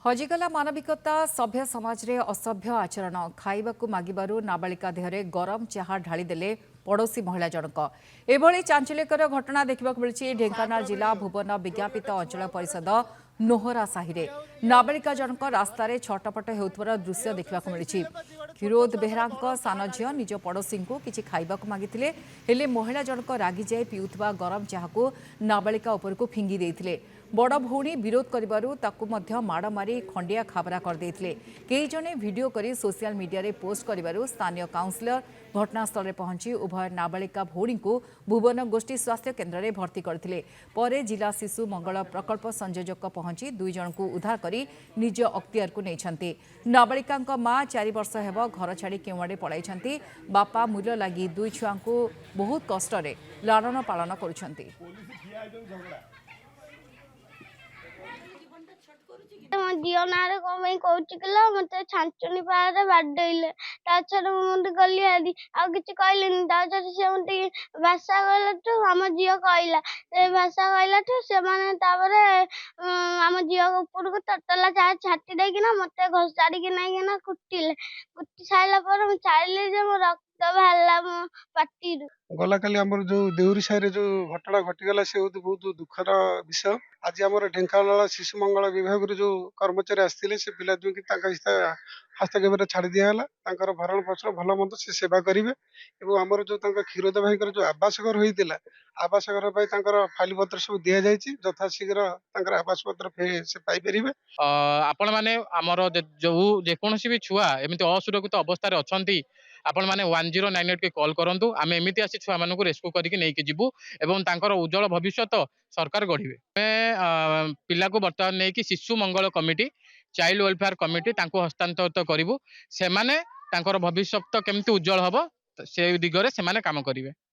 हजिगला मानविकता सभ्य समाज रे असभ्य आचरण खाइबाकू मागिबारु नाबालिका देहरे गरम चाहा ढालीदेले पड़ोशी महिला जनक एभली चांचल्यकर घटना देखा मिली ढेंकानाल जिला भुवन विज्ञापित अंचल परिषद नोहरा साहि नाबालिका जनक रास्त छटपट होउथबार दृश्य देखा मिली क्षीरोद बेहरा सान झी निज पड़ोशी को किसी खाइबाकू मागिथिले हेले महिला जनक रागी जाए पिउथबा गरम चाहा नाबालिका उपरकू फिंगी देइथिले बड़ भौणी विरोध करिबारु ताकू मध्य माड़ मारी खंडिया खाबरा कर देइथिले केही जने वीडियो करी सोशल मीडिया रे पोस्ट करिबारु स्थानीय काउंसिलर घटनास्थल में पहुंची उभय नाबालिका भौणी को भुवन गोष्ठी स्वास्थ्य केन्द्र में भर्ती करथिले परे जिला शिशु मंगल प्रकल्प संयोजक पहुंची दुई जन को उद्धार करी निज अख्तियार को नेइछंती नाबालिका मां 4 वर्ष हेब घर छाड़ी केउआडे पळाइछंती बापा मूल्य लागि दुई छुआ को बहुत कष्ट रे लालन पालन करुछंती ମୋ ଝିଅ ନାଁରେ କଣ ପାଇଁ କହୁଛି କହିଲ ମତେ ଛାଞ୍ଚୁଣି ପାହାରେ ବାଡେଇଲେ ତା ଛଡା ମୁଁ ମତେ ଗଲି ହାରି ଆଉ କିଛି କହିଲିନି ତା ଛଡା ସେ ମତେ ଭାଷା କହିଲାଠୁ ଆମ ଝିଅ କହିଲା ସେ ଭାଷା କହିଲାଠୁ ସେମାନେ ତାପରେ ଆମ ଝିଅ ଉପରକୁ ତତଲା ଛାଟି ଦେଇକିନା ମତେ ଘୋଷାଡ଼ିକି ନେଇକିନା କୁଟି ସାରିଲା ପରେ ମୁଁ ଛାଡ଼ିଲି ଯେ ମୋ ରକ୍ତ ବାହାରିଲା ମୋ ପାଟିରୁ। गला काली आमर जो देउरी साहि जो घटना घटीगला से बहुत दुखर विषय। आज आम ढेंकानाल शिशु मंगल विभाग जो कर्मचारी आसते से पिला जो हस्तक्षेप छाड़ी दिगला भरण पोषण भल मंद से सेवा करेंगे और आमर जो क्षीरोद भाई जो आवास घर होता आवास घर फाइल पत्र सब दि जाए यथाशीघ्र आवास पत्र से पाइपर। आपण मैंने आमर जो जेकोसी भी छुआ एमती असुरक्षित अवस्था अच्छा आपण मैंने 1098 के कॉल करूँ आम एमती आसी छुआ मान रेस्क्यू करके नहीं जीवु एवं तांकर उज्जवल भविष्य सरकार गढ़े पिला को बर्तमान नहीं शिशु मंगल कमिटी चाइल्ड वेलफेयर कमिटी हस्तांतरित करूँ से भविष्य केमती उज्जवल हम से दिगरे से काम करेंगे।